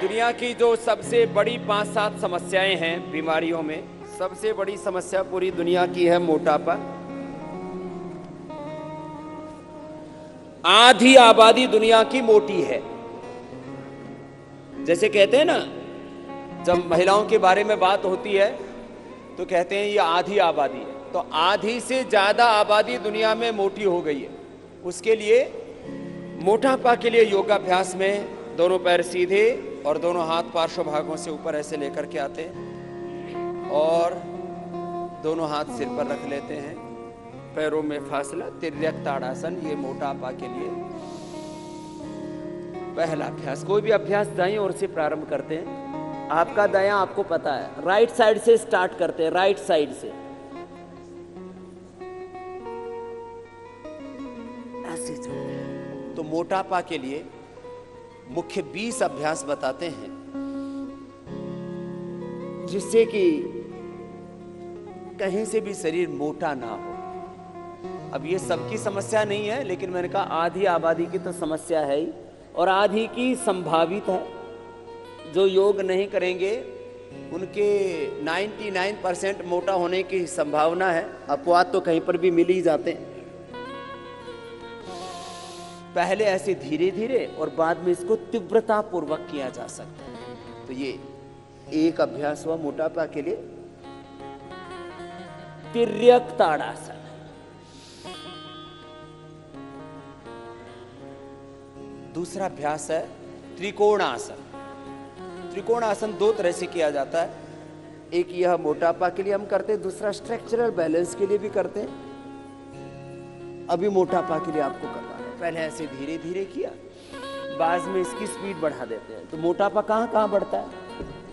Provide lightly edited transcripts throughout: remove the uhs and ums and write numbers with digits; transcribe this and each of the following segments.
दुनिया की जो सबसे बड़ी 5-7 समस्याएं हैं बीमारियों में, सबसे बड़ी समस्या पूरी दुनिया की है मोटापा। आधी आबादी दुनिया की मोटी है। जैसे कहते हैं ना, जब महिलाओं के बारे में बात होती है तो कहते हैं ये आधी आबादी है। तो आधी से ज्यादा आबादी दुनिया में मोटी हो गई है। उसके लिए मोटापा के लिए योगाभ्यास में दोनों पैर सीधे और दोनों हाथ पार्श्व भागों से ऊपर ऐसे लेकर के आते हैं और दोनों हाथ सिर पर रख लेते हैं, पैरों में फासला, तिर्यक ताड़ासन। ये मोटापा के लिए पहला अभ्यास। कोई भी अभ्यास दाईं ओर से प्रारंभ करते हैं। आपका दायां आपको पता है, राइट साइड से स्टार्ट करते हैं, राइट साइड से ऐसे चलते हैं। तो मोटापा के लिए मुख्य 20 अभ्यास बताते हैं जिससे कि कहीं से भी शरीर मोटा ना हो। अब ये सबकी समस्या नहीं है, लेकिन मैंने कहा आधी आबादी की तो समस्या है ही, और आधी की संभावित है। जो योग नहीं करेंगे उनके 99% मोटा होने की संभावना है। अपवाद तो कहीं पर भी मिल ही जाते हैं। पहले ऐसे धीरे धीरे और बाद में इसको तीव्रता पूर्वक किया जा सकता है। तो ये एक अभ्यास हुआ मोटापा के लिए, तिर्यक ताड़ासन। दूसरा अभ्यास है त्रिकोणासन। त्रिकोणासन 2 तरह से किया जाता है। एक यह मोटापा के लिए हम करते हैं, दूसरा स्ट्रक्चरल बैलेंस के लिए भी करते हैं। अभी मोटापा के लिए आपको करना है। पहले ऐसे धीरे धीरे किया, बाद में इसकी स्पीड बढ़ा देते हैं। तो मोटापा कहाँ कहाँ बढ़ता है?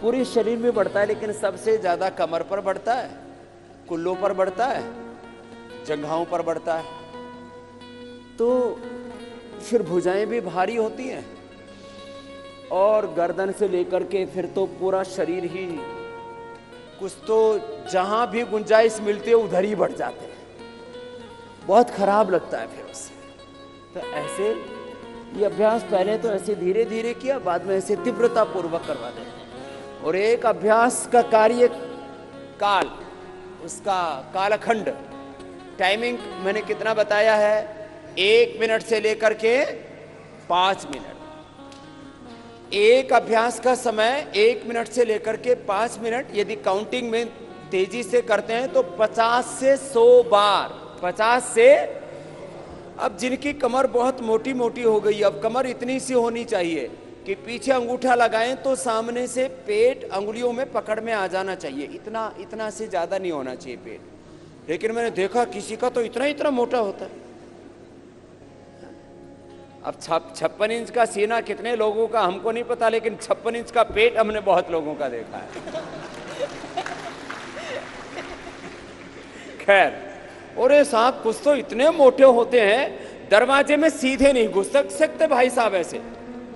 पूरे शरीर में बढ़ता है, लेकिन सबसे ज्यादा कमर पर बढ़ता है, कुल्लों पर बढ़ता है, जंघाओं पर बढ़ता है। तो फिर भुजाएं भी भारी होती हैं और गर्दन से लेकर के फिर तो पूरा शरीर ही, कुछ तो जहां भी गुंजाइश मिलती है उधर ही बढ़ जाते हैं। बहुत खराब लगता है फिर उससे। तो ऐसे ये अभ्यास पहले तो ऐसे धीरे धीरे किया, बाद में ऐसे तीव्रता पूर्वक करवा देते हैं। और एक अभ्यास का कार्य काल, उसका कालखंड, टाइमिंग मैंने कितना बताया है? 1 मिनट से लेकर के 5 मिनट। एक अभ्यास का समय 1 मिनट से लेकर के 5 मिनट। यदि काउंटिंग में तेजी से करते हैं तो 50 से 100 बार। 50 से, अब जिनकी कमर बहुत मोटी मोटी हो गई, अब कमर इतनी सी होनी चाहिए कि पीछे अंगूठा लगाएं तो सामने से पेट अंगुलियों में पकड़ में आ जाना चाहिए। इतना से ज्यादा नहीं होना चाहिए पेट। लेकिन मैंने देखा किसी का तो इतना मोटा होता है। अब 56 इंच का सीना कितने लोगों का हमको नहीं पता, लेकिन 56 इंच का पेट हमने बहुत लोगों का देखा है। खैर, और ये साहब कुछ तो इतने मोटे होते हैं, दरवाजे में सीधे नहीं घुस सकते भाई साहब, ऐसे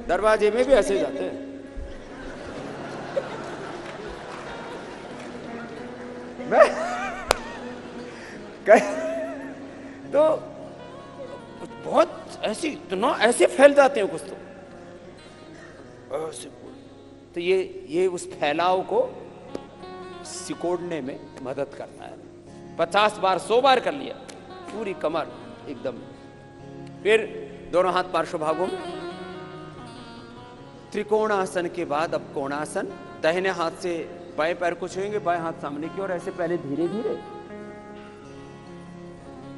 दरवाजे में भी ऐसे जाते हैं। तो बहुत ऐसे, इतना ऐसे फैल जाते हैं कुछ तो ऐसे। तो ये उस फैलाव को सिकोड़ने में मदद करता है। 50 बार 100 बार कर लिया, पूरी कमर एकदम। फिर दोनों हाथ पार्श्व भागों में। त्रिकोणासन के बाद अब कोणासन। दाहिने हाथ से बाएं पैर को छुएंगे, बाएं हाथ सामने की ओर, ऐसे पहले धीरे धीरे।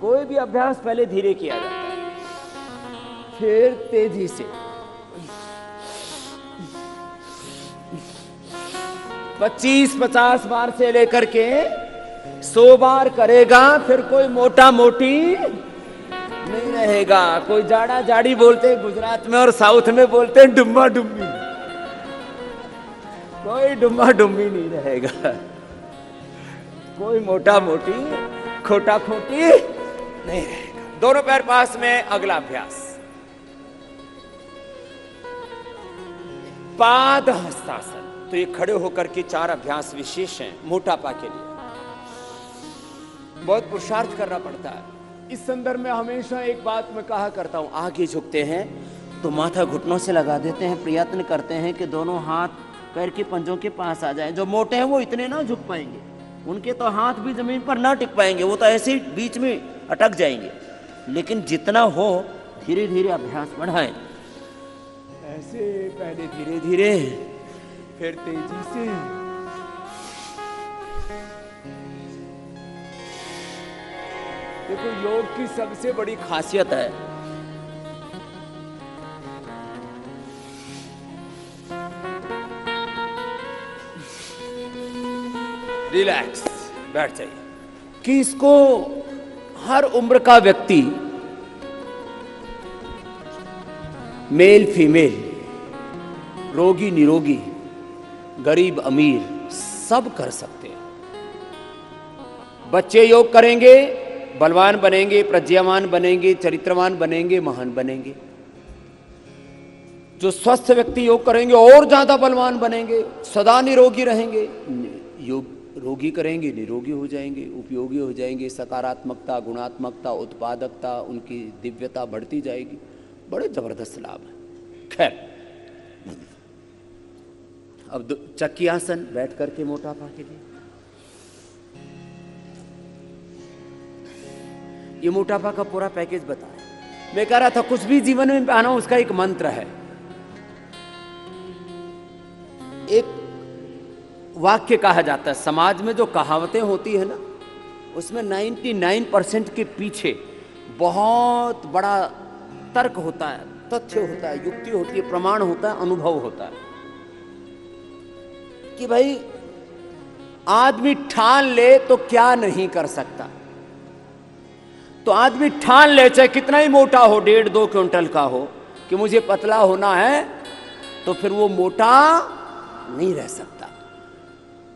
कोई भी अभ्यास पहले धीरे किया जाता है, फिर तेजी से। 25-50 बार से लेकर के 100 बार करेगा, फिर कोई मोटा मोटी नहीं रहेगा। कोई जाड़ा जाड़ी बोलते हैं गुजरात में, और साउथ में बोलते हैं डुम्मा डुम्मी। कोई डुम्मा डुम्मी नहीं रहेगा, कोई मोटा मोटी खोटा खोटी नहीं रहेगा। दोनों पैर पास में। अगला अभ्यास पाद हस्तासन। तो ये खड़े होकर के 4 अभ्यास विशेष हैं मोटापा के लिए। बहुत पुरुषार्थ करना पड़ता है। इस संदर्भ में हमेशा एक बात मैं कहा करता हूं, आगे झुकते हैं तो माथा घुटनों से लगा देते हैं, प्रयत्न करते हैं कि दोनों हाथ पैर के पंजों के पास आ जाएं। जो मोटे हैं वो इतने ना झुक पाएंगे, उनके तो हाथ भी जमीन पर ना टिक पाएंगे, वो तो ऐसे ही बीच में अटक जाएंगे। लेकिन जितना हो धीरे धीरे अभ्यास बढ़ाएं, ऐसे पहले धीरे धीरे फिर तेजी से। देखो योग की सबसे बड़ी खासियत है रिलैक्स, बैठ जाइए, कि इसको हर उम्र का व्यक्ति, मेल फीमेल, रोगी निरोगी, गरीब अमीर, सब कर सकते हैं। बच्चे योग करेंगे, बलवान बनेंगे, प्रज्ञावान बनेंगे, चरित्रवान बनेंगे, महान बनेंगे। जो स्वस्थ व्यक्ति योग करेंगे और ज्यादा बलवान बनेंगे, सदा निरोगी रहेंगे। योग रोगी करेंगे, निरोगी हो जाएंगे, उपयोगी हो जाएंगे, सकारात्मकता, गुणात्मकता, उत्पादकता, उनकी दिव्यता बढ़ती जाएगी। बड़े जबरदस्त लाभ है। खैर, अब चक्की आसन बैठ करके मोटापा के लिए। ये मोटापा का पूरा पैकेज बताया। मैं कह रहा था कुछ भी जीवन में पाना उसका एक मंत्र है। एक वाक्य कहा जाता है, समाज में जो कहावतें होती है ना, उसमें 99% के पीछे बहुत बड़ा तर्क होता है, तथ्य होता है, युक्ति होती है, प्रमाण होता है, अनुभव होता है। कि भाई आदमी ठान ले तो क्या नहीं कर सकता। तो आदमी ठान ले, चाहे कितना ही मोटा हो, 1.5-2 क्विंटल का हो, कि मुझे पतला होना है, तो फिर वो मोटा नहीं रह सकता।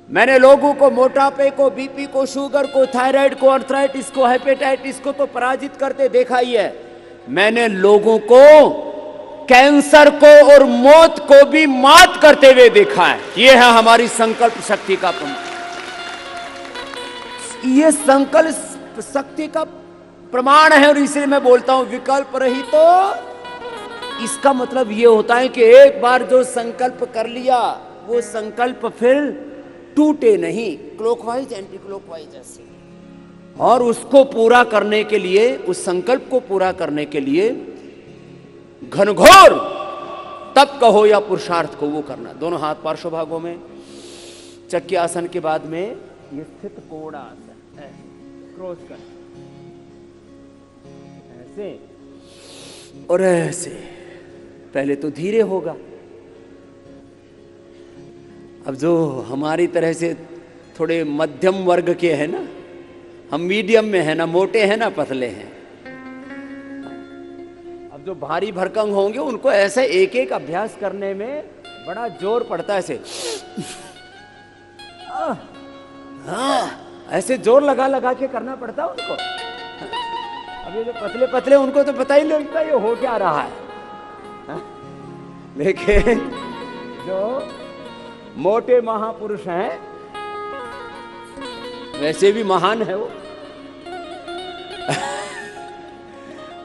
मैंने लोगों को मोटापे को, बीपी को, शुगर को, थायराइड को, आर्थराइटिस को, हेपेटाइटिस को तो पराजित करते देखा ही है। मैंने लोगों को कैंसर को और मौत को भी मात करते हुए देखा है। यह है हमारी संकल्प शक्ति का प्रमाण। यह संकल्प शक्ति का प्रमाण है। और इसलिए मैं बोलता हूं विकल्प रही तो इसका मतलब यह होता है कि एक बार जो संकल्प कर लिया वो संकल्प फिर टूटे नहीं, क्लॉकवाइज एंटी क्लॉकवाइज ऐसे। और उसको पूरा करने के लिए, उस संकल्प को पूरा करने के लिए घनघोर तप कहो या पुरुषार्थ को वो करना। दोनों हाथ पार्श्व भागों में, चक्की आसन के बाद में ये स्थित कोण आसन है, क्रॉस कर ऐसे और ऐसे। पहले तो धीरे होगा। अब जो हमारी तरह से थोड़े मध्यम वर्ग के हैं ना, हम मीडियम में है ना, मोटे हैं ना पतले हैं। अब जो भारी भरकम होंगे उनको ऐसे एक एक अभ्यास करने में बड़ा जोर पड़ता है। ऐसे ऐसे जोर लगा लगा के करना पड़ता है उनको। अब ये जो पतले पतले उनको तो पता ही नहीं लगता ये हो क्या रहा है। लेकिन जो मोटे महापुरुष हैं, वैसे भी महान है वो,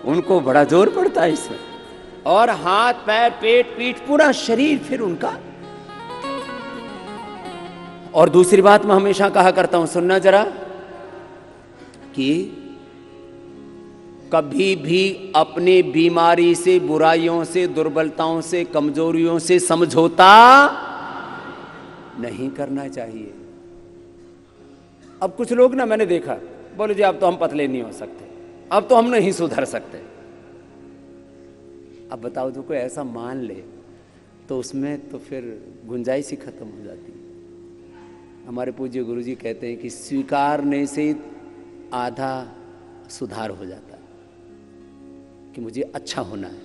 उनको बड़ा जोर पड़ता है इसमें। और हाथ पैर पेट पीठ पूरा शरीर फिर उनका। और दूसरी बात मैं हमेशा कहा करता हूं, सुनना जरा, कि कभी भी अपनी बीमारी से, बुराइयों से, दुर्बलताओं से, कमजोरियों से समझौता नहीं करना चाहिए। अब कुछ लोग ना मैंने देखा, बोले जी अब तो हम पतले नहीं हो सकते, अब तो हम नहीं सुधर सकते। अब बताओ, जो कोई ऐसा मान ले तो उसमें तो फिर गुंजाइश ही खत्म हो जाती है। हमारे पूज्य गुरुजी कहते हैं कि स्वीकारने से आधा सुधार हो जाता है, कि मुझे अच्छा होना है,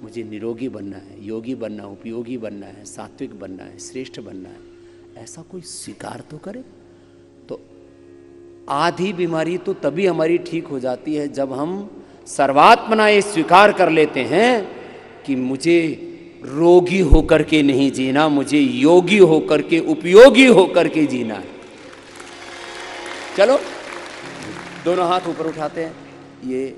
मुझे निरोगी बनना है, योगी बनना है, उपयोगी बनना है, सात्विक बनना है, श्रेष्ठ बनना है। ऐसा कोई स्वीकार तो करे। तो आधी बीमारी तो तभी हमारी ठीक हो जाती है जब हम सर्वात्मना ये स्वीकार कर लेते हैं कि मुझे रोगी होकर के नहीं जीना, मुझे योगी होकर के, उपयोगी होकर के जीना है। चलो दोनों हाथ ऊपर उठाते हैं। ये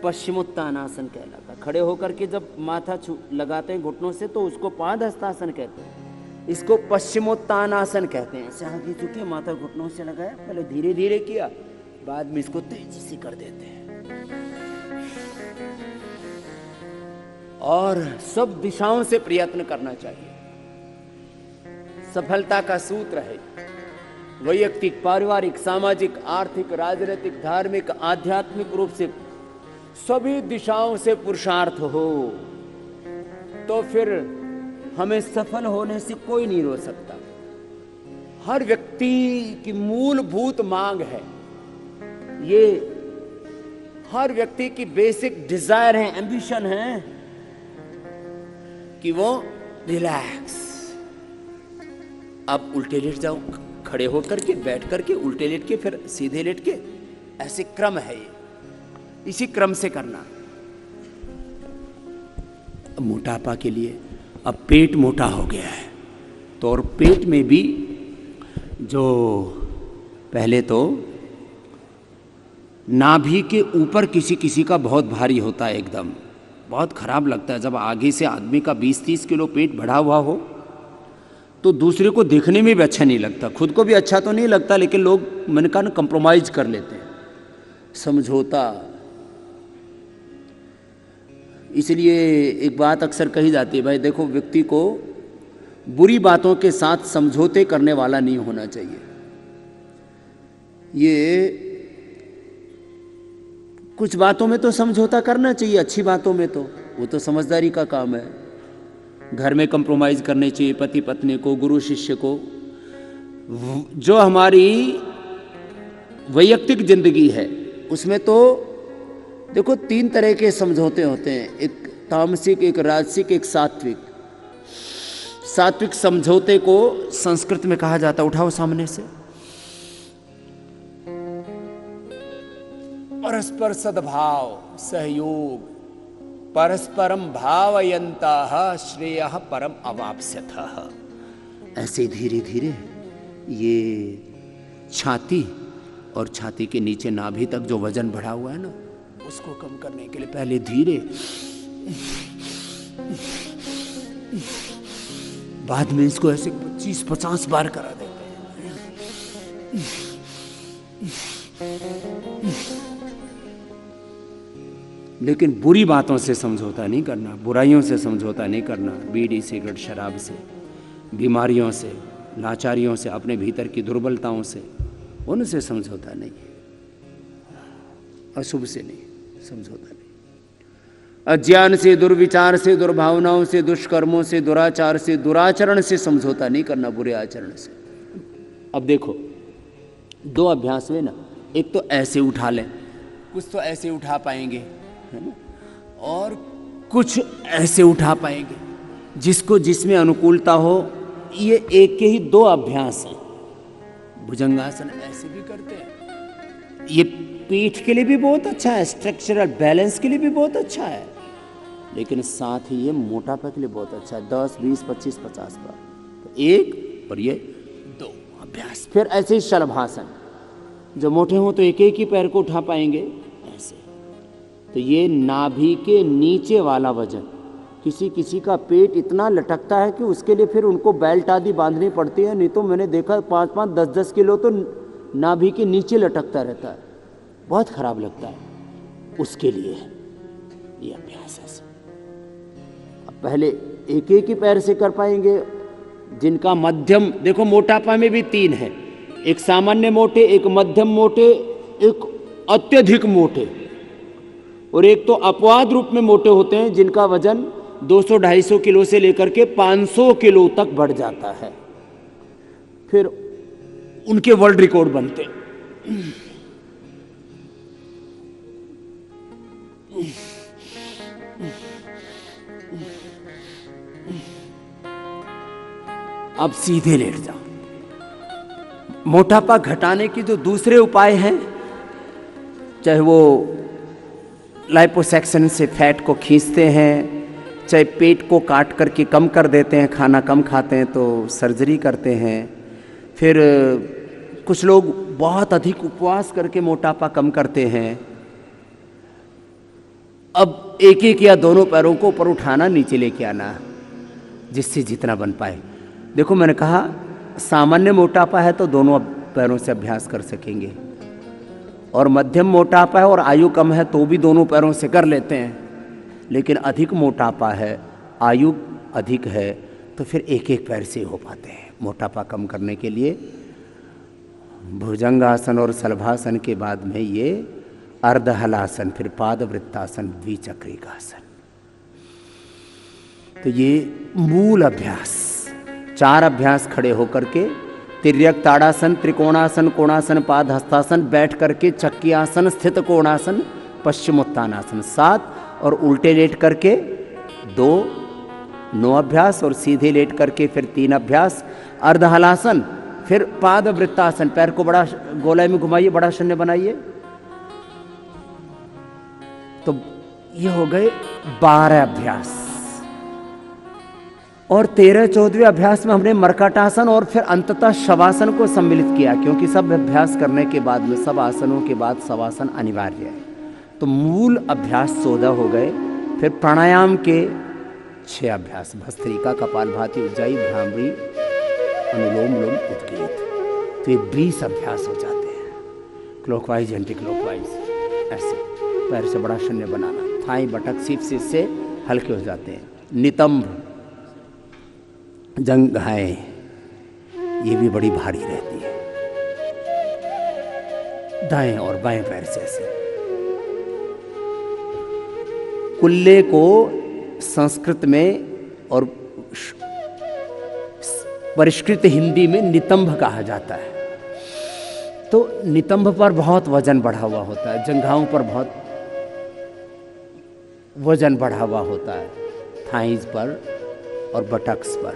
पश्चिमोत्तानासन कहलाता, खड़े होकर के जब माथा लगाते हैं घुटनों से तो उसको पाद हस्तासन कहते हैं। इसको पश्चिमोत्तानासन कहते हैं। ऐसे आगे झुके, माथा घुटनों से लगाया, पहले धीरे धीरे किया, बाद में इसको तेजी से कर देते हैं। और सब दिशाओं से प्रयत्न करना चाहिए। सफलता का सूत्र है वैयक्तिक, पारिवारिक, सामाजिक, आर्थिक, राजनीतिक, धार्मिक, आध्यात्मिक रूप से सभी दिशाओं से पुरुषार्थ हो तो फिर हमें सफल होने से कोई नहीं रोक सकता। हर व्यक्ति की मूलभूत मांग है, ये हर व्यक्ति की बेसिक डिजायर है, एम्बिशन है कि वो रिलैक्स। अब उल्टे लेट जाओ, खड़े होकर के, बैठ करके, उल्टे लेट के, फिर सीधे लेट के, ऐसे क्रम है ये, इसी क्रम से करना। मोटापा के लिए अब पेट मोटा हो गया है तो और पेट में भी जो पहले तो नाभि के ऊपर किसी किसी का बहुत भारी होता है, एकदम बहुत खराब लगता है जब आगे से आदमी का 20-30 किलो पेट बढ़ा हुआ हो तो दूसरे को देखने में भी अच्छा नहीं लगता, खुद को भी अच्छा तो नहीं लगता, लेकिन लोग मैंने कहा ना कंप्रोमाइज कर लेते हैं, समझौता। इसलिए एक बात अक्सर कही जाती है, भाई देखो व्यक्ति को बुरी बातों के साथ समझौते करने वाला नहीं होना चाहिए। ये कुछ बातों में तो समझौता करना चाहिए, अच्छी बातों में तो वो तो समझदारी का काम है। घर में कंप्रोमाइज करने चाहिए, पति पत्नी को, गुरु शिष्य को। जो हमारी वैयक्तिक जिंदगी है उसमें तो देखो 3 तरह के समझौते होते हैं, एक तामसिक, एक राजसिक, एक सात्विक। सात्विक समझौते को संस्कृत में कहा जाता है, उठाओ सामने से, परस्पर सद्भाव, सहयोग, परस्परम भावयन्तः श्रेयः परम अवाप्स्यथः। ऐसे धीरे धीरे ये छाती और छाती के नीचे नाभि तक जो वजन बढ़ा हुआ है ना, उसको कम करने के लिए पहले धीरे, बाद में इसको ऐसे 25-50 बार करा देते हैं। लेकिन बुरी बातों से समझौता नहीं करना, बुराइयों से समझौता नहीं करना, बीड़ी, सिगरेट, शराब से, बीमारियों से, लाचारियों से, अपने भीतर की दुर्बलताओं से, उनसे समझौता नहीं, अशुभ से नहीं समझौता नहीं, अज्ञान से, दुर्विचार से, दुर्भावनाओं से, दुष्कर्मों से, दुराचार से, दुराचरण से समझौता नहीं करना, बुरे आचरण से। अब देखो 2 अभ्यास में ना, एक तो ऐसे उठा लें, कुछ तो ऐसे उठा पाएंगे है ना, और कुछ ऐसे उठा पाएंगे, जिसको जिसमें अनुकूलता हो। ये एक के ही 2 अभ्यास हैं। भुजंगासन ऐसे भी करते हैं, ये पीठ के लिए भी बहुत अच्छा है, स्ट्रक्चरल बैलेंस के लिए भी बहुत अच्छा है, लेकिन साथ ही ये मोटापा के लिए बहुत अच्छा है। 10, 20, 25, 50 बार, तो 1 और ये 2 अभ्यास। फिर ऐसे ही शलभासन, जो मोटे हों तो एक एक ही पैर को उठा पाएंगे ऐसे। तो ये नाभि के नीचे वाला वजन, किसी किसी का पेट इतना लटकता है कि उसके लिए फिर उनको बेल्ट आदि बांधनी पड़ती है, नहीं तो मैंने देखा 5-5, 10-10 किलो तो नाभि के नीचे लटकता रहता है, बहुत खराब लगता है। उसके लिए ये अभ्यास है। अब पहले एक एक ही पैर से कर पाएंगे, जिनका मध्यम, देखो मोटापा में भी 3 है, एक सामान्य मोटे, एक मध्यम मोटे, एक अत्यधिक मोटे, और एक तो अपवाद रूप में मोटे होते हैं जिनका वजन 200-250 किलो से लेकर के 500 किलो तक बढ़ जाता है, फिर उनके वर्ल्ड रिकॉर्ड बनते हैं। अब सीधे लेट जाओ। मोटापा घटाने की जो दूसरे उपाय हैं, चाहे वो लाइपोसैक्शन से फैट को खींचते हैं, चाहे पेट को काट करके कम कर देते हैं, खाना कम खाते हैं तो सर्जरी करते हैं, फिर कुछ लोग बहुत अधिक उपवास करके मोटापा कम करते हैं। अब एक एक या दोनों पैरों को ऊपर उठाना, नीचे लेके आना, जिससे जितना बन पाए। देखो मैंने कहा सामान्य मोटापा है तो दोनों पैरों से अभ्यास कर सकेंगे, और मध्यम मोटापा है और आयु कम है तो भी दोनों पैरों से कर लेते हैं। लेकिन अधिक मोटापा है, आयु अधिक है, तो फिर एक एक पैर से हो पाते हैं। मोटापा कम करने के लिए भुजंगासन और शलभासन के बाद में ये अर्धहलासन, फिर पादवृत्तासन, द्विचक्रिकासन। तो ये मूल अभ्यास, 4 अभ्यास खड़े होकर के, तिर्यक ताड़ासन, त्रिकोणासन, कोणासन, पाद हस्तासन, बैठ करके चक्की आसन, स्थित कोणासन, पश्चिमोत्तानासन 7, और उल्टे लेट करके 9 अभ्यास, और सीधे लेट करके फिर 3 अभ्यास, अर्धहलासन, फिर पाद वृत्तासन, पैर को बड़ा गोलाई में घुमाइए, बड़ा शून्य बनाइए। तो ये हो गए 12 अभ्यास। और 13-14वें अभ्यास में हमने मर्कटासन और फिर अंततः शवासन को सम्मिलित किया, क्योंकि सब अभ्यास करने के बाद में, सब आसनों के बाद शवासन अनिवार्य है। तो मूल अभ्यास 14 हो गए। फिर प्राणायाम के 6 अभ्यास, भस्त्रिका, कपालभाति, उज्जाई, भ्रामरी, अनुलोम विलोम, उद्गीत। तो ये 20 अभ्यास हो जाते हैं, क्लॉकवाइज एंटी क्लॉकवाइज, ऐसे पैर से बड़ा शून्य बनाना, थाई बटक सीप से इससे हल्के हो जाते हैं। नितंब, जंघाएं, ये भी बड़ी भारी रहती है, दाएं और बाएं पैर से ऐसे। कुल्ले को संस्कृत में और परिष्कृत हिंदी में नितंब कहा जाता है। तो नितंब पर बहुत वजन बढ़ा हुआ होता है, जंघाओं पर बहुत वजन बढ़ा हुआ होता है, थाइज पर और बटक्स पर।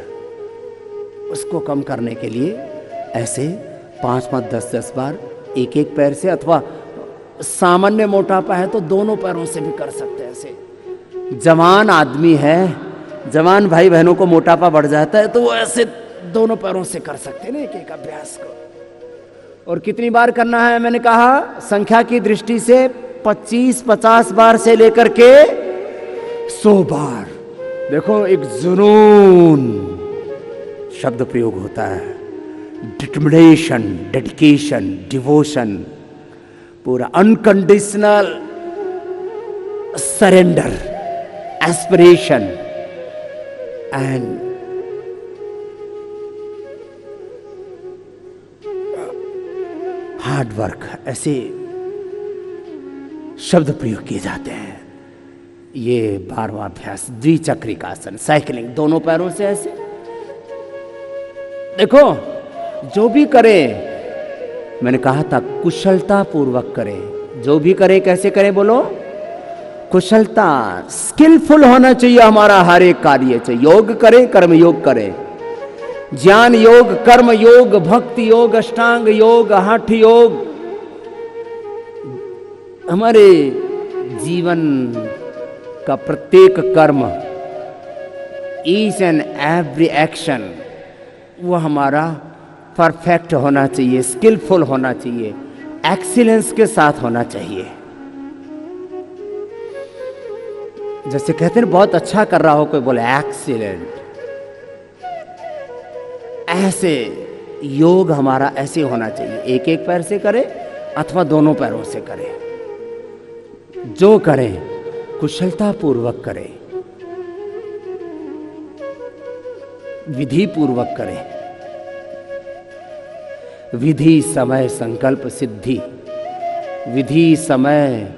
उसको कम करने के लिए ऐसे 5-5, 10-10 बार एक एक पैर से, अथवा सामान्य मोटापा है तो दोनों पैरों से भी कर सकते हैं। ऐसे जवान आदमी है, जवान भाई बहनों को मोटापा बढ़ जाता है तो वो ऐसे दोनों पैरों से कर सकते हैं ना एक एक अभ्यास को। और कितनी बार करना है मैंने कहा, संख्या की दृष्टि से 25-50 बार से लेकर के 100 बार। देखो एक जुनून शब्द प्रयोग होता है, डिटर्मिनेशन, डेडिकेशन, डिवोशन, पूरा unconditional surrender, aspiration and hard work, ऐसे शब्द प्रयोग किए जाते हैं। ये 12वां अभ्यास, द्विचक्रिकासन, साइकिलिंग, दोनों पैरों से ऐसे। देखो जो भी करे, मैंने कहा था कुशलता पूर्वक करे, जो भी करे कैसे करे बोलो, कुशलता, स्किलफुल होना चाहिए हमारा हर एक कार्य चाहिए। योग करे, कर्म योग करे, ज्ञान योग, कर्म योग, भक्ति योग, अष्टांग योग, हठ योग, हमारे जीवन का प्रत्येक कर्म, ईच एंड एवरी एक्शन, वो हमारा परफेक्ट होना चाहिए, स्किलफुल होना चाहिए, एक्सीलेंस के साथ होना चाहिए। जैसे कहते हैं बहुत अच्छा कर रहा हो, कोई बोले एक्सीलेंट, ऐसे योग हमारा ऐसे होना चाहिए। एक एक पैर से करे अथवा दोनों पैरों से करे, जो करें कुशलता पूर्वक करें, विधि पूर्वक करें। विधि समय संकल्प सिद्धि, विधि समय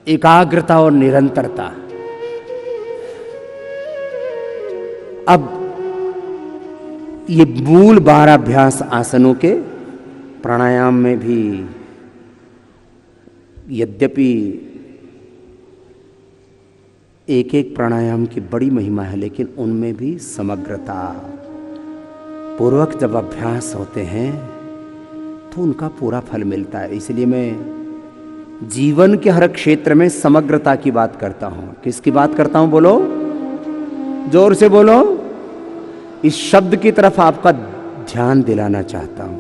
एकाग्रता और निरंतरता। अब ये मूल 12 अभ्यास आसनों के, प्राणायाम में भी यद्यपि एक एक प्राणायाम की बड़ी महिमा है, लेकिन उनमें भी समग्रता पूर्वक जब अभ्यास होते हैं तो उनका पूरा फल मिलता है। इसलिए मैं जीवन के हर क्षेत्र में समग्रता की बात करता हूं। किसकी बात करता हूं बोलो, जोर से बोलो। इस शब्द की तरफ आपका ध्यान दिलाना चाहता हूं।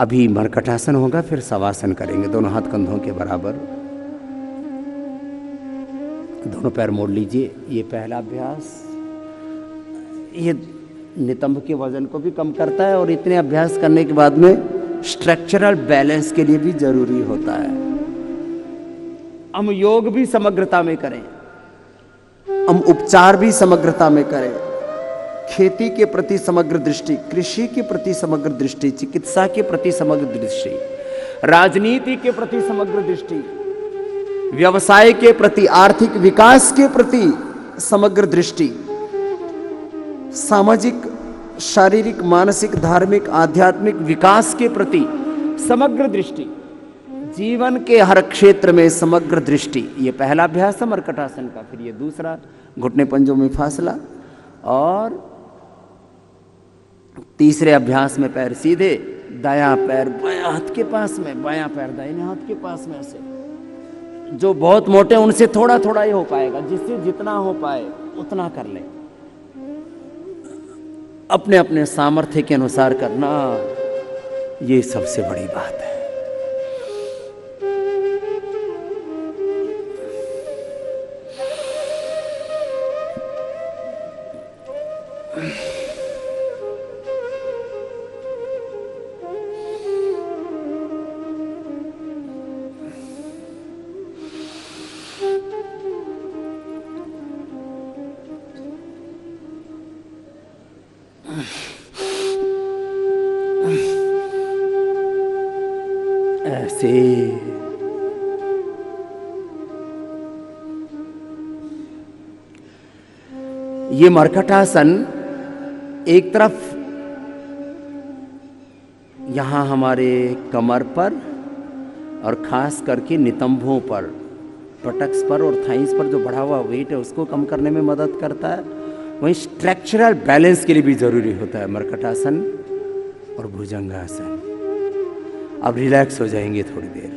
अभी मरकटासन होगा, फिर शवासन करेंगे, दोनों हाथ कंधों के बराबर, दोनों पैर मोड़ लीजिए। ये पहला अभ्यास, ये नितंब के वजन को भी कम करता है और इतने अभ्यास करने के बाद में स्ट्रक्चरल बैलेंस के लिए भी जरूरी होता है। हम योग भी समग्रता में करें, हम उपचार भी समग्रता में करें, खेती के प्रति समग्र दृष्टि, कृषि के प्रति समग्र दृष्टि, चिकित्सा के प्रति समग्र दृष्टि, राजनीति के प्रति समग्र दृष्टि, व्यवसाय के प्रति, आर्थिक विकास के प्रति समग्र दृष्टि, सामाजिक, शारीरिक, मानसिक, धार्मिक, आध्यात्मिक विकास के प्रति समग्र दृष्टि, जीवन के हर क्षेत्र में समग्र दृष्टि। ये पहला अभ्यास है मरकटासन का। फिर ये दूसरा, घुटने पंजों में फासला, और तीसरे अभ्यास में पैर सीधे, दायां पैर बायां हाथ के पास में, बायां पैर दाहिने हाथ के पास में से। जो बहुत मोटे उनसे थोड़ा थोड़ा ही हो पाएगा, जिससे जितना हो पाए उतना कर ले, अपने अपने सामर्थ्य के अनुसार करना, ये सबसे बड़ी बात है। ऐसे ये मरकटासन एक तरफ यहां हमारे कमर पर और खास करके नितंबों पर, पटक्स पर और थाइस पर जो बढ़ा हुआ वेट है उसको कम करने में मदद करता है। वहीं स्ट्रक्चरल बैलेंस के लिए भी जरूरी होता है मरकटासन और भुजंगासन। अब रिलैक्स हो जाएंगे थोड़ी देर,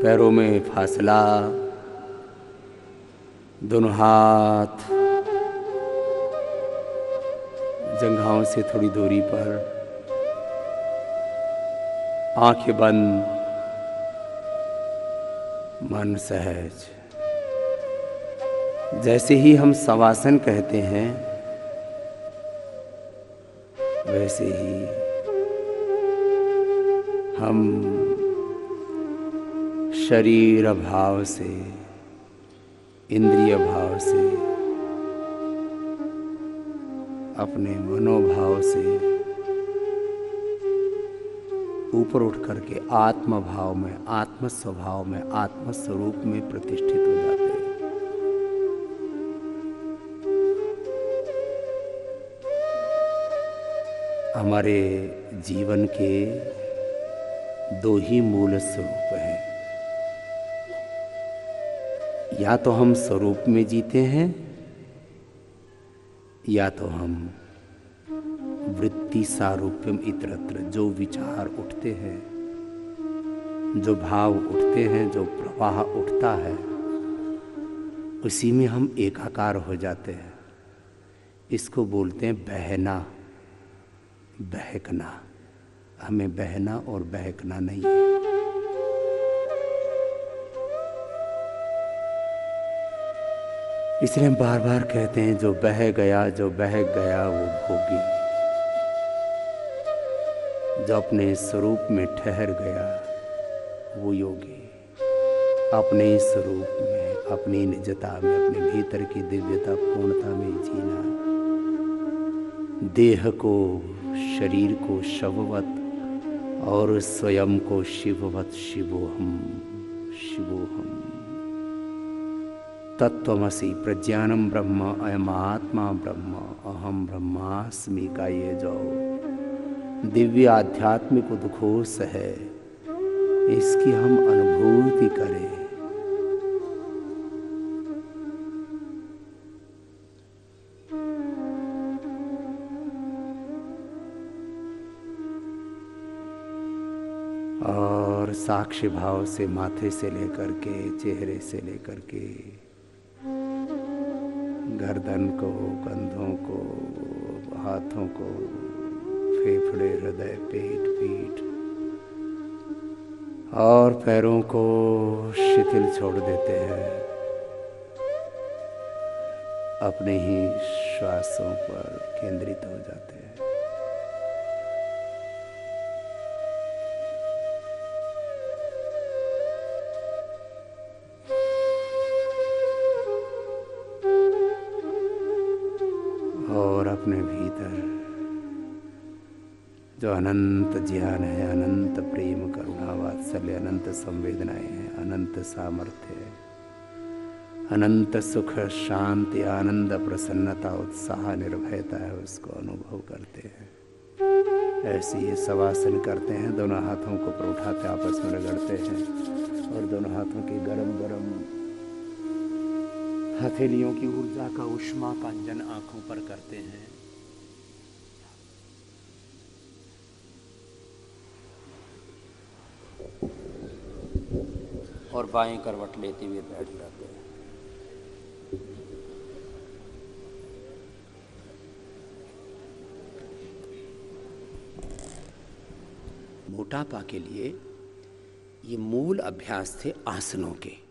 पैरों में फासला, दोनों हाथ जंघाओं से थोड़ी दूरी पर, आंखें बंद, मन सहज। जैसे ही हम शवासन कहते हैं वैसे ही हम शरीर भाव से, इंद्रिय भाव से, अपने मनोभाव से ऊपर उठ करके आत्म भाव में, आत्म स्वभाव में, आत्म स्वरूप में प्रतिष्ठित हो जाते हैं। हमारे जीवन के दो ही मूल स्वरूप हैं, या तो हम स्वरूप में जीते हैं या तो हम वृत्ति सारूप्यम इतरत्र, जो विचार उठते हैं, जो भाव उठते हैं, जो प्रवाह उठता है, उसी में हम एकाकार हो जाते हैं। इसको बोलते हैं बहना, बहकना। हमें बहना और बहकना नहीं है। इसलिए हम बार बार कहते हैं जो बह गया, जो बहक गया वो भोगी। जो अपने स्वरूप में ठहर गया वो योगी। अपने स्वरूप में, अपनी निजता में, अपने भीतर की दिव्यता पूर्णता में जीना। देह को, शरीर को शववत और स्वयं को शिववत। शिवोहम, शिवोहम। तत्वमसि प्रज्ञानम ब्रह्म, अयम आत्मा ब्रह्म, अहम ब्रह्मास्मि का ये जो दिव्य आध्यात्मिक उद्घोष है, इसकी हम अनुभूति करें। और साक्षी भाव से माथे से लेकर के, चेहरे से लेकर के, गर्दन को, कंधों को, हाथों को, फेफड़े, हृदय, पेट, पीठ, और पैरों को शिथिल छोड़ देते हैं, अपने ही श्वासों पर केंद्रित हो जाते हैं। और अपने भीतर जो अनंत ज्ञान है, अनंत प्रेम, करुणा, वात्सल्य, अनंत संवेदनाएं हैं, अनंत सामर्थ्य है, अनंत सुख, शांति, आनंद, प्रसन्नता, उत्साह, निर्भयता है, उसको अनुभव करते हैं। ऐसे ही शवासन करते हैं, दोनों हाथों को ऊपर उठाते आपस में रगड़ते हैं और दोनों हाथों की गरम गरम हथेलियों की ऊर्जा का, उष्मा का अंजन आंखों पर करते हैं। और बाएं करवट लेते हुए बैठ जाते हैं। मोटापा के लिए ये मूल अभ्यास थे आसनों के।